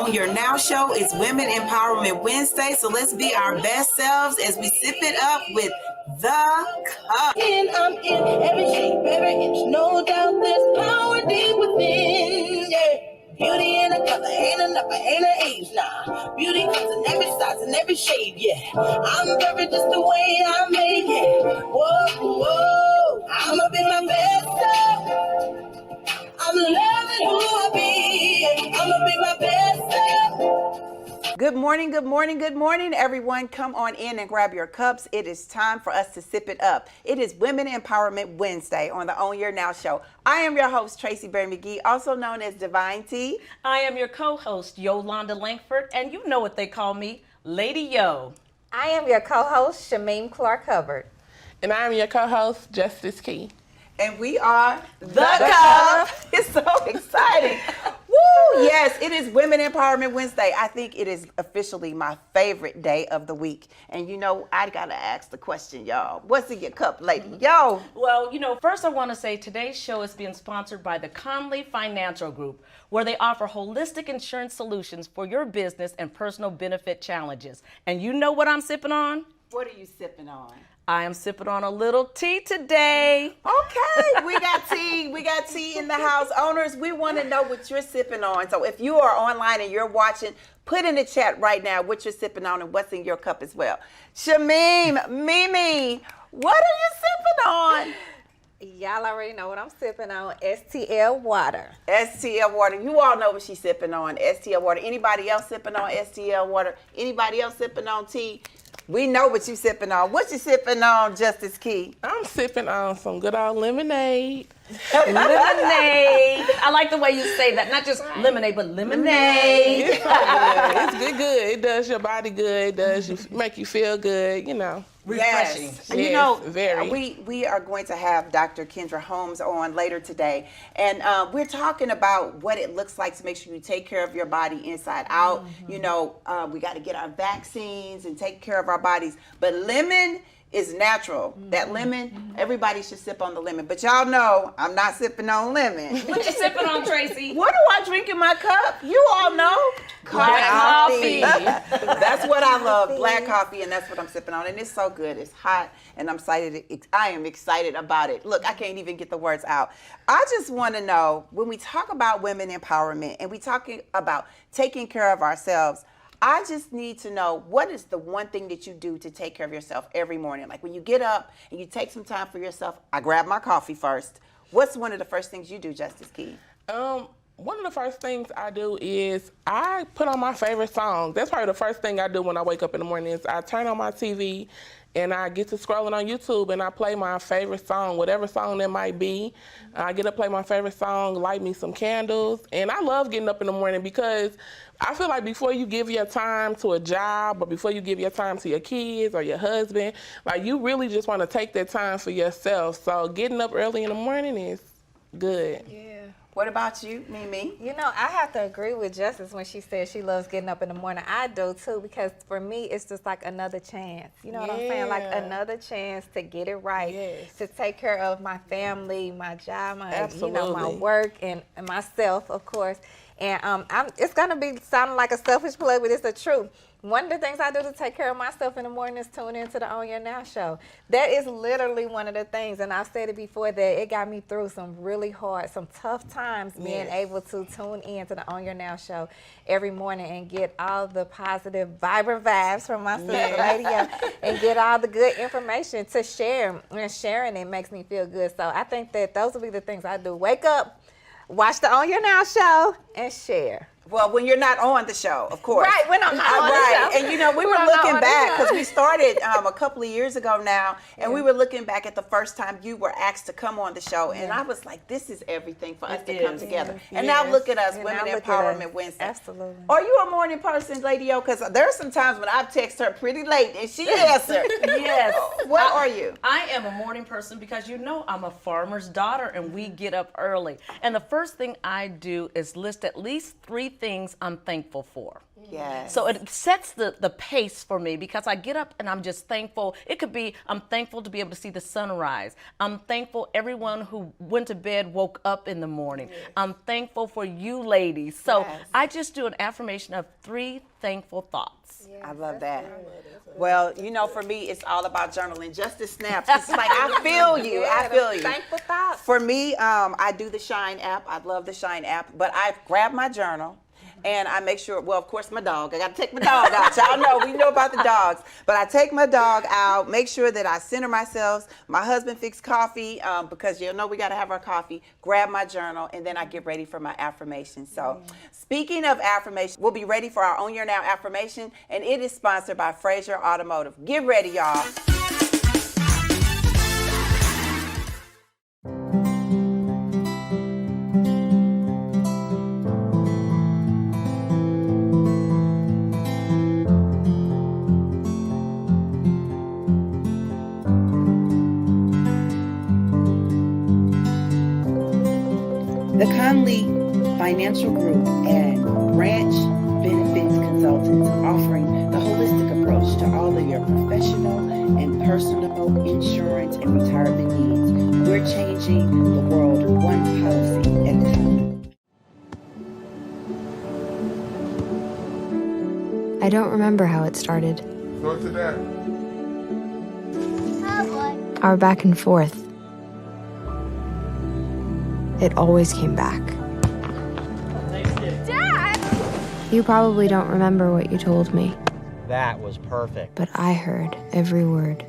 On Your Now show is Women Empowerment Wednesday, so let's be our best selves as we sip it up with the cup. I'm in every shape, every inch, no doubt there's power deep within, yeah. Beauty in a color, ain't a number, ain't an age, nah. Beauty comes in every size and every shade, yeah. I'm perfect just the way I'm made, yeah. Whoa, whoa, I'ma be my best self. I'm loving who I be, I'ma be my best self. Good morning, good morning, good morning, everyone. Come on in and grab your cups. It is time for us to sip it up. It is Women Empowerment Wednesday on the On Your Now show. I am your host, Tracy Berry McGee, also known as Divine T. I am your co-host, Yolanda Langford, and you know what they call me, Lady Yo. I am your co-host, Shamim Clark Hubbard. And I am your co-host, Justice Key. And we are The Cup. It's so exciting. Woo! Yes, it is Women Empowerment Wednesday. I think it is officially my favorite day of the week. And you know, I gotta ask the question, y'all. What's in your cup, lady? Yo. Well, you know, first I want to say today's show is being sponsored by the Conley Financial Group, where they offer holistic insurance solutions for your business and personal benefit challenges. And you know what I'm sipping on? What are you sipping on? I am sipping on a little tea today. Okay, we got tea. We got tea in the house. Owners, we want to know what you're sipping on. So if you are online and you're watching, put in the chat right now what you're sipping on and what's in your cup as well. Shamim, Mimi, what are you sipping on? Y'all already know what I'm sipping on, STL water. STL water. You all know what she's sipping on, STL water. Anybody else sipping on STL water? Anybody else sipping on tea? We know what you sipping on. What you sipping on, Justice Key? I'm sipping on some good old lemonade. Lemonade. I like the way you say that. Not just lemonade, but lemonade. It's so good. It's good. It does your body good. It does make you feel good, you know. Refreshing. Yes. Yes, You know, very. we are going to have Dr. Kendra Holmes on later today. And we're talking about what it looks like to make sure you take care of your body inside out. You know, we got to get our vaccines and take care of our bodies. But lemon is natural. That lemon, everybody should sip on the lemon. But y'all know I'm not sipping on lemon. What you sipping on, Tracy? What do I drink in my cup? You all know. Black coffee. That's what I love, black coffee, and that's what I'm sipping on. And it's so good. It's hot, and I am excited about it. Look, I can't even get the words out. I just want to know, when we talk about women empowerment and we talking about taking care of ourselves, I just need to know, what is the one thing that you do to take care of yourself every morning? Like when you get up and you take some time for yourself, I grab my coffee first. What's one of the first things you do, Justice Key? One of the first things I do is I put on my favorite song. That's probably the first thing I do when I wake up in the morning is I turn on my TV and I get to scrolling on YouTube and I play my favorite song, whatever song that might be. I get to play my favorite song, light me some candles. And I love getting up in the morning because I feel like before you give your time to a job or before you give your time to your kids or your husband, like you really just want to take that time for yourself. So getting up early in the morning is good. Yeah. What about you, Mimi? You know, I have to agree with Justice when she says she loves getting up in the morning. I do too, because for me, it's just like another chance. You know what I'm saying? Like another chance to get it right, to take care of my family, my job, my work, and myself, of course. And it's gonna be sounding like a selfish plug, but it's the truth. One of the things I do to take care of myself in the morning is tune into the On Your Now show. That is literally one of the things, and I've said it before, that it got me through some really hard, some tough times, being able to tune in to the On Your Now show every morning and get all the positive, vibrant vibes from my sister radio and get all the good information to share. And sharing it makes me feel good. So I think that those will be the things I do. Wake up, watch the On Your Now show, and share. Well, when you're not on the show, of course. Right, when I'm not on the show. And you know, we were looking back, because we started a couple of years ago now, and we were looking back at the first time you were asked to come on the show, and I was like, this is everything for us to come together. And now look at us, Women Empowerment Wednesday. Absolutely. Are you a morning person, Lady O? Because there are some times when I've texted her pretty late, and she answered. Yes. What are you? I am a morning person because you know I'm a farmer's daughter and we get up early. And the first thing I do is list at least 3 things I'm thankful for. Yes. So it sets the pace for me because I get up and I'm just thankful. It could be I'm thankful to be able to see the sunrise. I'm thankful everyone who went to bed woke up in the morning. Yes. I'm thankful for you ladies. So yes. I just do an affirmation of 3 thankful thoughts. Yes, I love that. Well, you know, for me, it's all about journaling. Just the snaps. It's like, I feel you. Yeah, I feel you. Thankful thoughts. For me, I do the Shine app. I love the Shine app. But I grab my journal. And I make sure, well, of course, my dog. I got to take my dog out. Y'all know, we know about the dogs. But I take my dog out, make sure that I center myself. My husband fixed coffee because you know we got to have our coffee. Grab my journal, and then I get ready for my affirmation. So speaking of affirmation, we'll be ready for our Own Your Now affirmation, and it is sponsored by Fraser Automotive. Get ready, y'all. The Conley Financial Group and Branch Benefits Consultants, offering the holistic approach to all of your professional and personal insurance and retirement needs. We're changing the world one policy at a time. I don't remember how it started. Go to that. Our back and forth. It always came back. Dad! You probably don't remember what you told me. That was perfect. But I heard every word.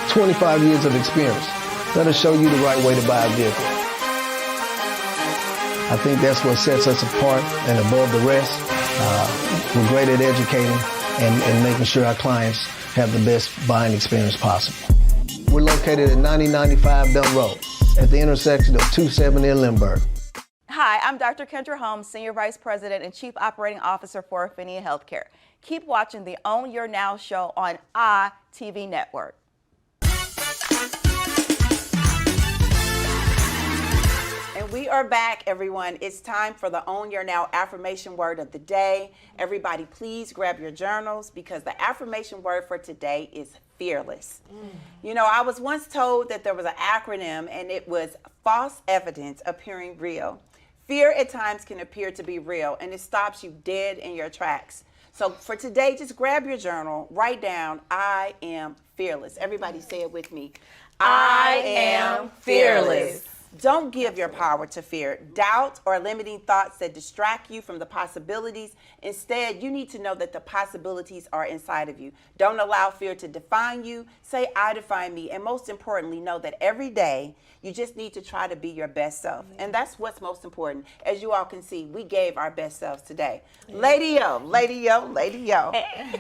"25 years of experience. Let us show you the right way to buy a vehicle." I think that's what sets us apart and above the rest. We're great at educating and making sure our clients have the best buying experience possible. We're located at 9095 Belt Road at the intersection of 270 and Lindbergh. Hi, I'm Dr. Kendra Holmes, Senior Vice President and Chief Operating Officer for Affinia Healthcare. Keep watching the Own Your Now show on iTV Network. And we are back, everyone. It's time for the Own Your Now affirmation word of the day. Everybody, please grab your journals because the affirmation word for today is fearless. You know, I was once told that there was an acronym and it was false evidence appearing real. Fear at times can appear to be real and it stops you dead in your tracks. So for today, just grab your journal, write down, I am fearless. Everybody say it with me. I am fearless. Don't give your power to fear, doubt, or limiting thoughts that distract you from the possibilities. Instead, you need to know that the possibilities are inside of you. Don't allow fear to define you. Say, I define me. And most importantly, know that every day you just need to try to be your best self. And that's what's most important. As you all can see, we gave our best selves today. Lady-o, lady-o, lady-o.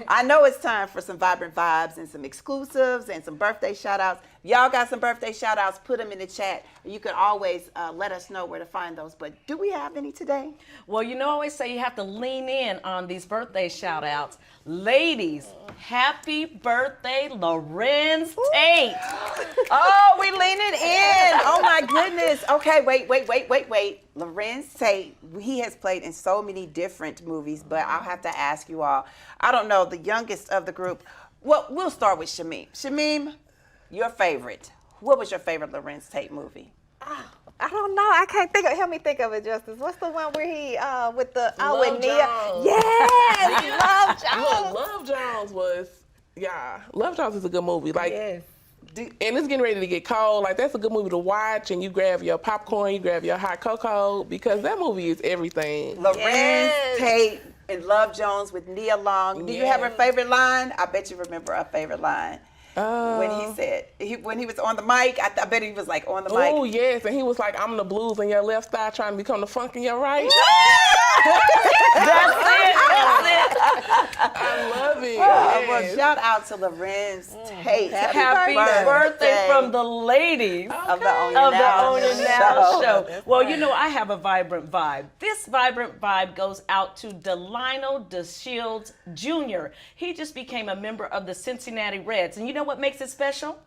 I know it's time for some vibrant vibes and some exclusives and some birthday shout-outs. Y'all got some birthday shout-outs, put them in the chat. You can always let us know where to find those. But do we have any today? Well, you know, I always say you have to lean in on these birthday shout-outs. Ladies, happy birthday, Lorenz Tate. Oh, we leaning in. Oh, my goodness. Okay, wait. Lorenz Tate, he has played in so many different movies, but I'll have to ask you all. I don't know, the youngest of the group. Well, we'll start with Shamim. Shamim, your favorite. What was your favorite Lorenz Tate movie? I don't know. I can't think of. Help me think of it, Justice. What's the one where he with the Love with Nia? Jones. Yes, Love Jones. Look, Love Jones was, Love Jones is a good movie. Like, Yes. and it's getting ready to get cold. Like, that's a good movie to watch, and you grab your popcorn, you grab your hot cocoa, because that movie is everything. Lorenz Tate and Love Jones with Nia Long. Do you have a favorite line? I bet you remember a favorite line. When he said, when he was on the mic, I bet he was like on the mic. Oh, yes, and he was like, I'm the blues in your left thigh trying to become the funk in your right. That's it. I love it. Oh Well, shout out to Lorenz Tate. Happy birthday from the ladies of the Own of Your the Now Own Your Now show. That's Well, right. you know, I have a vibrant vibe. This vibrant vibe goes out to Delino DeShields Jr. He just became a member of the Cincinnati Reds. And you know what makes it special?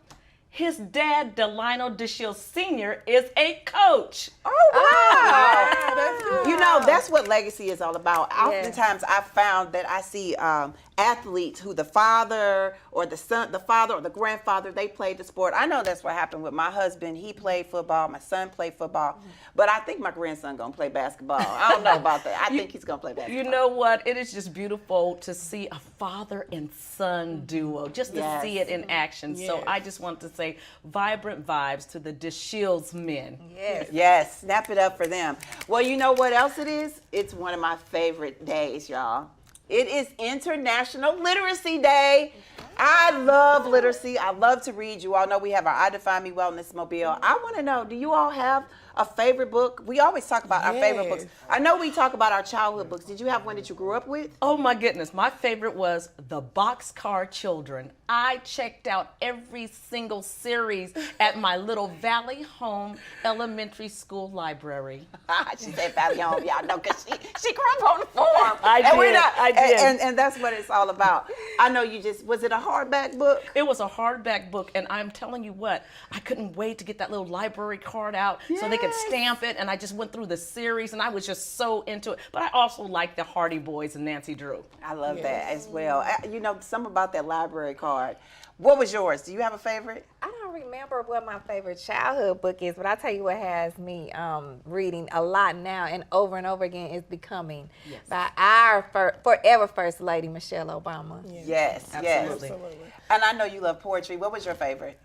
His dad, Delino DeShields Sr., is a coach. Oh, wow. That's good. You know, that's what legacy is all about. Oftentimes I've found that I see athletes who the father or the son, the father or the grandfather, they played the sport. I know that's what happened with my husband. He played football. My son played football. But I think my grandson going to play basketball. I don't know about that. I think he's going to play basketball. You know what? It is just beautiful to see a father and son duo, just to see it in action. So I just want to say vibrant vibes to the DeShields men. Yes, snap it up for them. Well, you know what else it is? It's one of my favorite days, y'all. It is International Literacy Day. I love literacy. I love to read. You all know we have our I Define Me Wellness Mobile. I want to know, do you all have a favorite book? We always talk about our favorite books. I know we talk about our childhood books. Did you have one that you grew up with? Oh my goodness, my favorite was The Boxcar Children. I checked out every single series at my little Valley Home Elementary School library. She said Valley Home, y'all know, because she grew up on the farm. I did. And that's what it's all about. I know you just, was it a hardback book? It was a hardback book, and I'm telling you what, I couldn't wait to get that little library card out so they could stamp it, and I just went through the series, and I was just so into it. But I also like the Hardy Boys and Nancy Drew. I love that as well. You know, something about that library card. What was yours? Do you have a favorite? I don't remember what my favorite childhood book is, but I'll tell you what has me reading a lot now and over again is Becoming by our forever First Lady, Michelle Obama. Yes, Absolutely. And I know you love poetry. What was your favorite?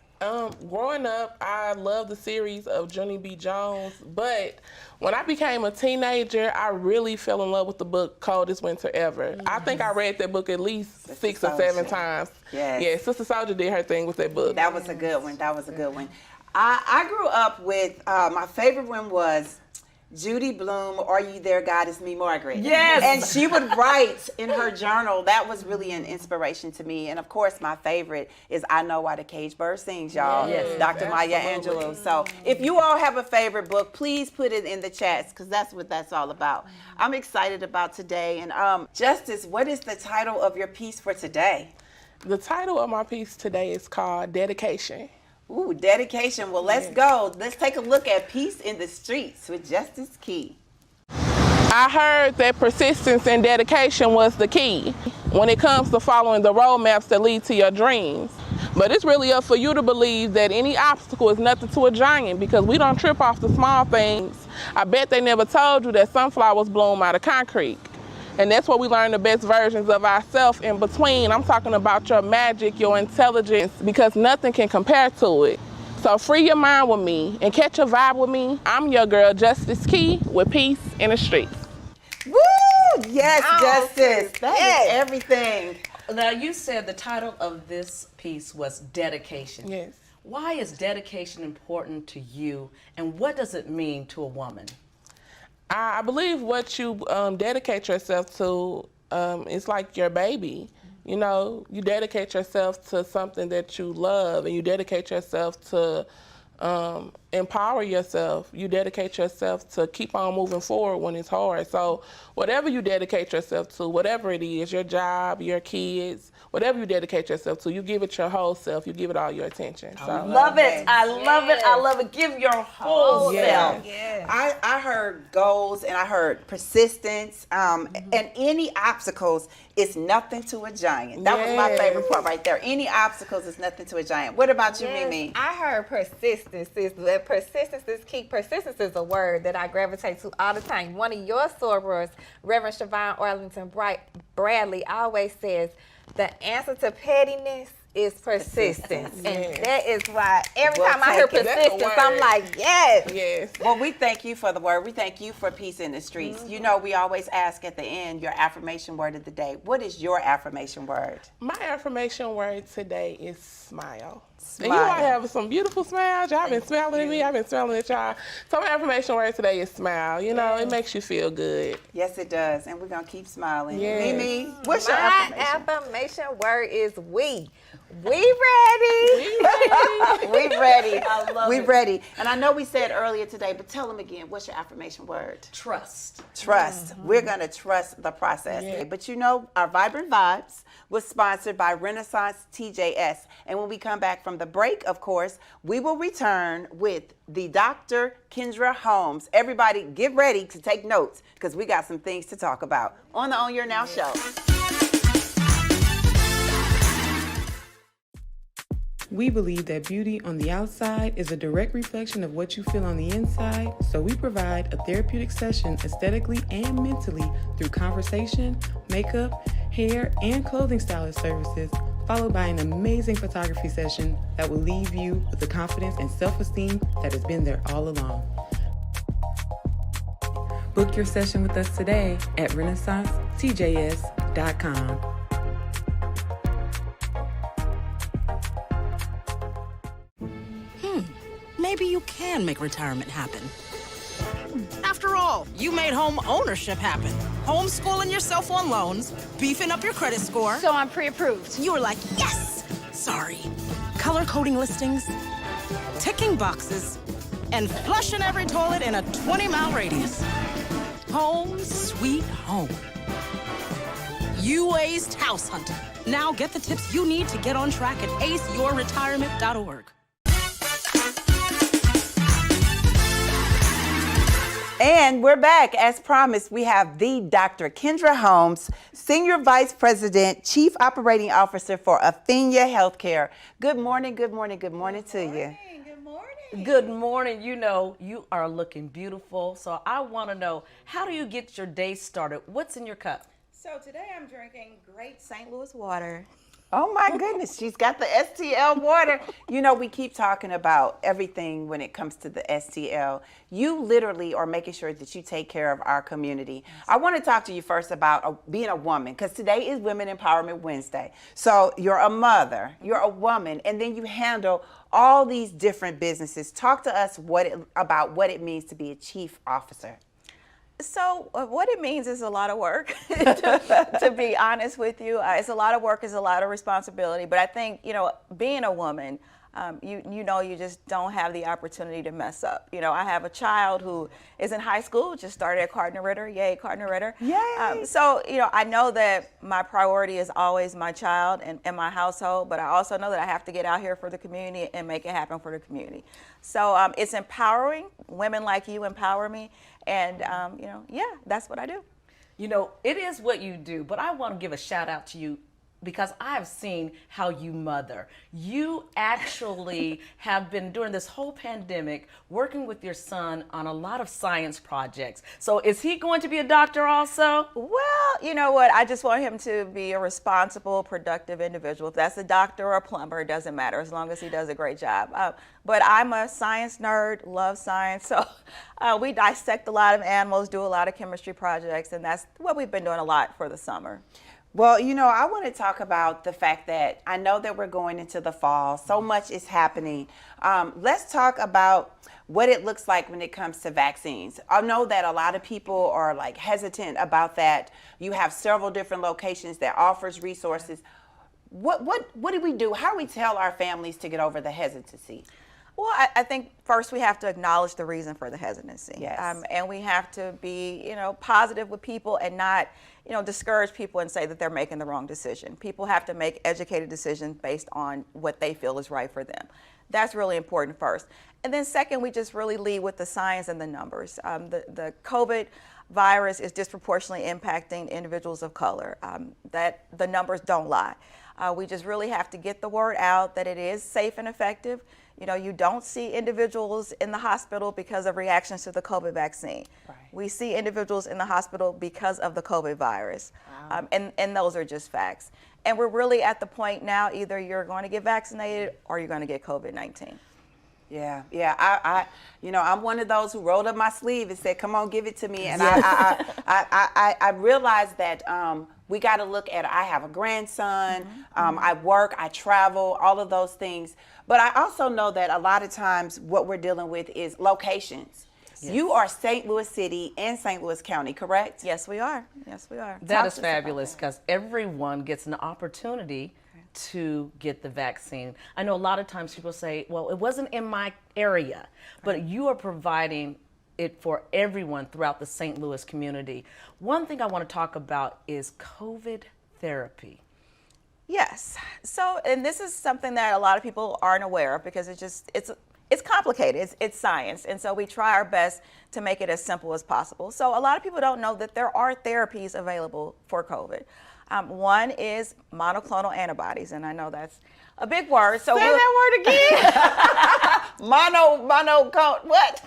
Growing up, I loved the series of Johnny B. Jones, but when I became a teenager, I really fell in love with the book Coldest Winter Ever. I think I read that book at least 6 or 7 times. Yes. Yeah, Sister Soldier did her thing with that book. That was a good one. That was a good one. I grew up with, my favorite one was Judy Blume, Are You There, God, It's Me, Margaret. Yes. And she would write in her journal. That was really an inspiration to me. And of course, my favorite is I Know Why the Caged Bird Sings, y'all. Yes. Dr. Maya Angelou. So if you all have a favorite book, please put it in the chats because that's what that's all about. I'm excited about today. And Justice, what is the title of your piece for today? The title of my piece today is called Dedication. Ooh, dedication. Well, let's go. Let's take a look at Peace in the Streets with Justice Key. I heard that persistence and dedication was the key when it comes to following the roadmaps that lead to your dreams. But it's really up for you to believe that any obstacle is nothing to a giant because we don't trip off the small things. I bet they never told you that sunflowers bloom out of concrete. And that's where we learn the best versions of ourselves in between. I'm talking about your magic, your intelligence, because nothing can compare to it. So free your mind with me and catch a vibe with me. I'm your girl, Justice Key, with Peace in the Streets. Woo! Yes, Justice. That is everything. Now, you said the title of this piece was Dedication. Yes. Why is dedication important to you, and what does it mean to a woman? I believe what you dedicate yourself to is like your baby. You know, you dedicate yourself to something that you love, and you dedicate yourself to empower yourself. You dedicate yourself to keep on moving forward when it's hard. So whatever you dedicate yourself to, whatever it is, your job, your kids, whatever you dedicate yourself to, you give it your whole self. You give it all your attention. So. I love it. I love it. I love it. Give your whole self. I heard goals and I heard persistence and any obstacles is nothing to a giant. That was my favorite part right there. Any obstacles is nothing to a giant. What about you, Mimi? I heard persistence is key. Persistence is a word that I gravitate to all the time. One of your sorors, Reverend Siobhan Arlington Bradley, always says, the answer to pettiness is persistence. Yes. And that is why every We'll time I hear take it. That's the persistence, word. I'm like, yes. Yes. Well, we thank you for the word. We thank you for peace in the streets. You know, we always ask at the end your affirmation word of the day. What is your affirmation word? My affirmation word today is smile. Smile. And you all have some beautiful smiles. Y'all been smiling at me. I've been smiling at y'all. So my affirmation word today is smile. You know, it makes you feel good. Yes, it does. And we're going to keep smiling. Yes. Mimi, what's your My affirmation? affirmation word is we. We ready. We ready. I love we it. ready. And I know we said earlier today, but tell them again, what's your affirmation word? Trust. Trust. We're going to trust the process. Yeah. But you know, our Vibrant Vibes was sponsored by Renaissance TJS. And when we come back from the break, of course, we will return with the Dr. Kendra Holmes. Everybody get ready to take notes because we got some things to talk about on the On Your Now show. We believe that beauty on the outside is a direct reflection of what you feel on the inside, so we provide a therapeutic session aesthetically and mentally through conversation, makeup, hair, and clothing stylist services, followed by an amazing photography session that will leave you with the confidence and self-esteem that has been there all along. Book your session with us today at renaissancetjs.com. Maybe you can make retirement happen. After all, you made home ownership happen. Homeschooling yourself on loans, beefing up your credit score. So I'm pre-approved. You were like, yes! Sorry. Color coding listings, ticking boxes, and flushing every toilet in a 20-mile radius. Home sweet home. You aced house hunting. Now get the tips you need to get on track at aceyourretirement.org. And we're back. As promised, we have the Dr. Kendra Holmes, Senior Vice President, Chief Operating Officer for Athenia Healthcare. Good morning, good morning, good morning to you. Good morning. Good morning. You know, you are looking beautiful. So I want to know, how do you get your day started? What's in your cup? So today I'm drinking great St. Louis water. Oh my goodness, she's got the STL water. You know, we keep talking about everything when it comes to the STL. You literally are making sure that you take care of our community. I want to talk to you first about being a woman, because today is Women Empowerment Wednesday. So you're a mother, you're a woman, and then you handle all these different businesses. Talk to us about what it means to be a chief officer. So what it means is a lot of work, to be honest with you. It's a lot of work, it's a lot of responsibility. But I think, you know, being a woman, you know, you just don't have the opportunity to mess up. You know, I have a child who is in high school, just started at Cardinal Ritter. Yay, Cardinal Ritter. Yay. So, you know, I know that my priority is always my child and my household, but I also know that I have to get out here for the community and make it happen for the community. So it's empowering. Women like you empower me. And, you know, yeah, that's what I do. You know, it is what you do, but I want to give a shout out to you because I've seen how you mother. You actually have been, during this whole pandemic, working with your son on a lot of science projects. So is he going to be a doctor also? Well, you know what? I just want him to be a responsible, productive individual. If that's a doctor or a plumber, it doesn't matter as long as he does a great job. But I'm a science nerd, love science. So we dissect a lot of animals, do a lot of chemistry projects, and that's what we've been doing a lot for the summer. Well, you know, I want to talk about the fact that I know that we're going into the fall. So much is happening. Let's talk about what it looks like when it comes to vaccines. I know that a lot of people are like hesitant about that. You have several different locations that offers resources. What do we do? How do we tell our families to get over the hesitancy? Well, I think first we have to acknowledge the reason for the hesitancy. Yes. And we have to be, you know, positive with people and not, you know, discourage people and say that they're making the wrong decision. People have to make educated decisions based on what they feel is right for them. That's really important first. And then second, we just really lead with the science and the numbers. The COVID virus is disproportionately impacting individuals of color. That the numbers don't lie. We just really have to get the word out that it is safe and effective. You know, you don't see individuals in the hospital because of reactions to the COVID vaccine. Right. We see individuals in the hospital because of the COVID virus. Wow. And those are just facts. And we're really at the point now, either you're going to get vaccinated or you're going to get COVID-19. Yeah. I I'm one of those who rolled up my sleeve and said, "Come on, give it to me." And I realized that we got to look at. I have a grandson. I work. I travel. All of those things. But I also know that a lot of times what we're dealing with is locations. Yes. You are St. Louis City and St. Louis County, correct? Yes, we are. Yes, we are. That is fabulous because everyone gets an opportunity to get the vaccine. I know a lot of times people say, well, it wasn't in my area, but you are providing it for everyone throughout the St. Louis community. One thing I want to talk about is Covet Therapy. Yes. So, and this is something that a lot of people aren't aware of because it's complicated. It's science. And so we try our best to make it as simple as possible. So a lot of people don't know that there are therapies available for COVID. One is monoclonal antibodies, and I know that's a big word. So say that word again. What?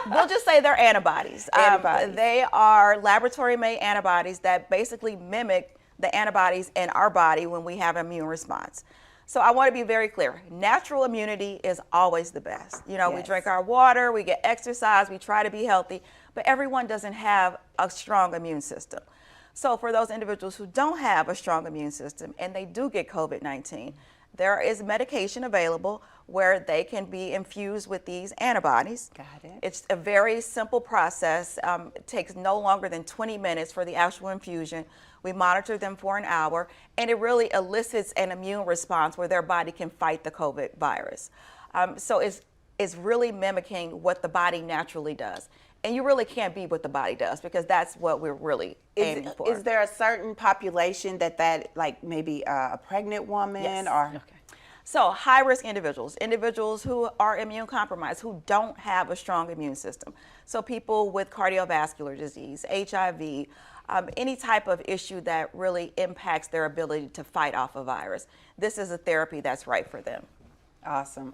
We'll just say they're antibodies. They are laboratory-made antibodies that basically mimic the antibodies in our body when we have an immune response. So I want to be very clear. Natural immunity is always the best. You know, we drink our water, we get exercise, we try to be healthy, but everyone doesn't have a strong immune system. So for those individuals who don't have a strong immune system and they do get COVID-19, there is medication available where they can be infused with these antibodies. Got it. It's a very simple process. It takes no longer than 20 minutes for the actual infusion. We monitor them for an hour, and it really elicits an immune response where their body can fight the COVID virus. So it's really mimicking what the body naturally does. And you really can't be what the body does because that's what we're really aiming for. Is there a certain population that like maybe a pregnant woman? Yes. Or? Okay. So high-risk individuals who are immune compromised, who don't have a strong immune system. So people with cardiovascular disease, HIV, any type of issue that really impacts their ability to fight off a virus. This is a therapy that's right for them. Awesome.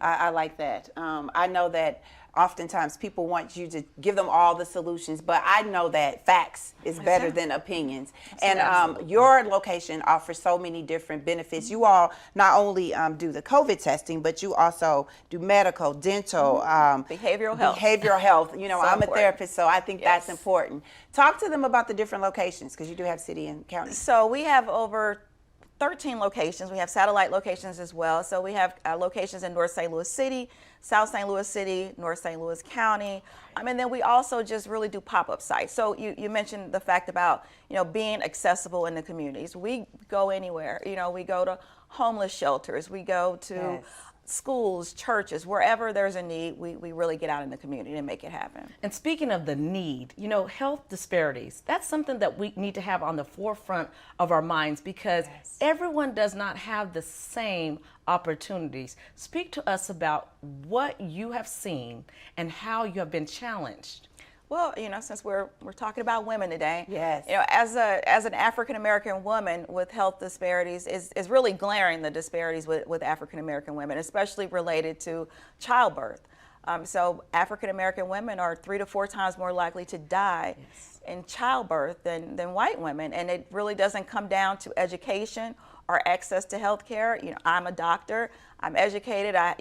I like that. I know that oftentimes people want you to give them all the solutions, but I know that facts is better than opinions. And your location offers so many different benefits. You all not only do the COVID testing, but you also do medical, dental, behavioral health. You know, so I'm important. a therapist, so I think that's important. Talk to them about the different locations because you do have city and county. So we have over 13 locations. We have satellite locations as well. So we have locations in North St. Louis City, South St. Louis City, North St. Louis County. And then we also just really do pop-up sites. So you mentioned the fact about, being accessible in the communities. We go anywhere. We go to homeless shelters. We go to schools, churches, wherever there's a need, we really get out in the community and make it happen. And speaking of the need, health disparities, that's something that we need to have on the forefront of our minds because everyone does not have the same opportunities. Speak to us about what you have seen and how you have been challenged. Well, since we're talking about women today, yes, as an African American woman with health disparities is really glaring, the disparities with African American women, especially related to childbirth. So African American women are 3 to 4 times more likely to die in childbirth than white women, and it really doesn't come down to education or access to health care. I'm a doctor, I'm educated, I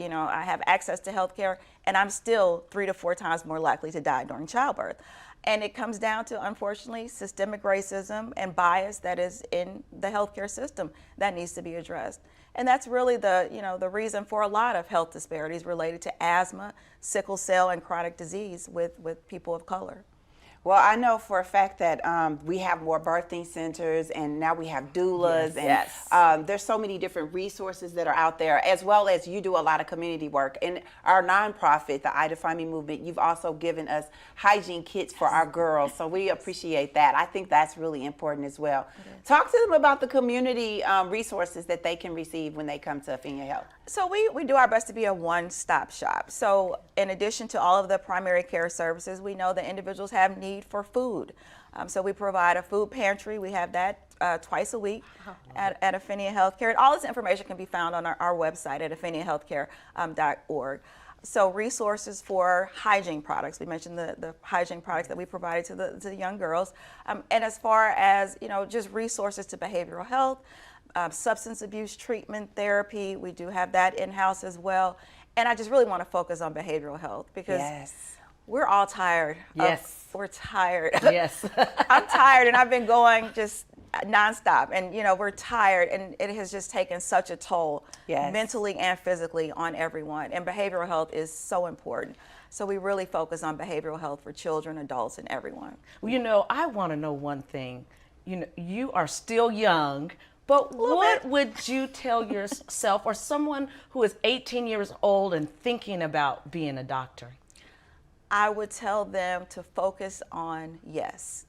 have access to health care, and I'm still 3 to 4 times more likely to die during childbirth. And it comes down to, unfortunately, systemic racism and bias that is in the healthcare system that needs to be addressed. And that's really the reason for a lot of health disparities related to asthma, sickle cell, and chronic disease with people of color. Well, I know for a fact that we have more birthing centers, and now we have doulas, and there's so many different resources that are out there, as well as you do a lot of community work. In our nonprofit, the I Define Me movement, you've also given us hygiene kits for our girls, so we appreciate that. I think that's really important as well. Talk to them about the community resources that they can receive when they come to Affirmation Health. So we do our best to be a one-stop shop. So in addition to all of the primary care services, we know that individuals have needs need for food. So we provide a food pantry. We have that twice a week at Affinia Healthcare. And all this information can be found on our website at affiniahealthcare.org. So resources for hygiene products. We mentioned the hygiene products that we provided to the young girls. And as far as, just resources to behavioral health, substance abuse treatment, therapy, we do have that in-house as well. And I just really want to focus on behavioral health because we're all tired. We're tired. Yes. I'm tired, and I've been going just nonstop, and we're tired, and it has just taken such a toll mentally and physically on everyone, and behavioral health is so important. So we really focus on behavioral health for children, adults, and everyone. Well, I want to know one thing. You are still young, but what would you tell yourself or someone who is 18 years old and thinking about being a doctor? I would tell them to focus on yes.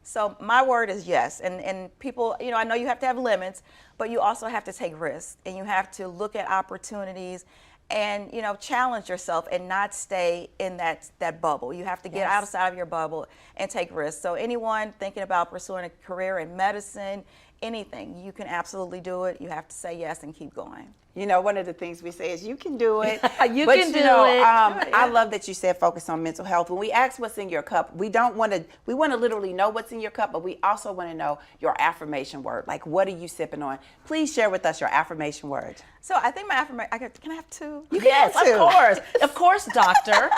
So my word is yes, and people, I know you have to have limits, but you also have to take risks, and you have to look at opportunities and, challenge yourself and not stay in that bubble. You have to get outside of your bubble and take risks. So anyone thinking about pursuing a career in medicine, anything, you can absolutely do it. You have to say yes and keep going. One of the things we say is you can do it. You can do it. I love that you said focus on mental health. When we ask what's in your cup, we want to literally know what's in your cup, but we also want to know your affirmation word. Like, what are you sipping on? Please share with us your affirmation word. So I think my affirmation, can I have two? Yes, of course. Of course, doctor.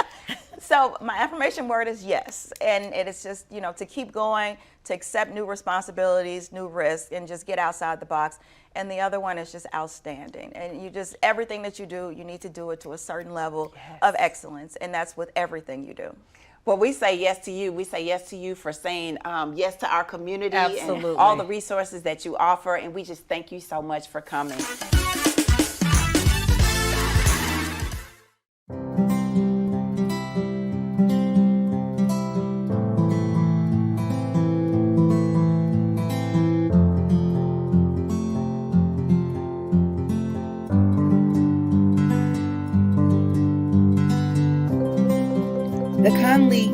So my affirmation word is yes. And it is just, to keep going, to accept new responsibilities, new risks, and just get outside the box. And the other one is just outstanding. And everything that you do, you need to do it to a certain level of excellence. And that's with everything you do. Well, we say yes to you. We say yes to you for saying yes to our community Absolutely. And all the resources that you offer. And we just thank you so much for coming. The Conley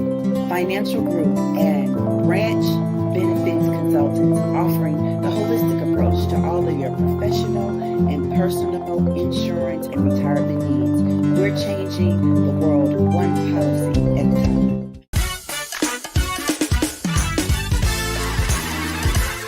Financial Group and Branch Benefits Consultants, offering the holistic approach to all of your professional and personal insurance and retirement needs. We're changing the world one policy at a time.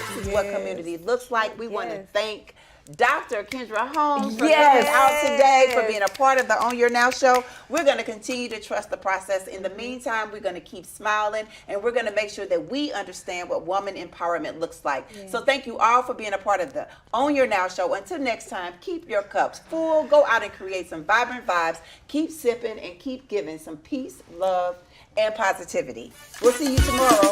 This is what community looks like. We want to thank Dr. Kendra Holmes for coming out today, for being a part of the On Your Now show. We're going to continue to trust the process. In the meantime, we're going to keep smiling, and we're going to make sure that we understand what woman empowerment looks like. So thank you all for being a part of the On Your Now show. Until next time, keep your cups full. Go out and create some vibrant vibes. Keep sipping and keep giving some peace, love, and positivity. We'll see you tomorrow.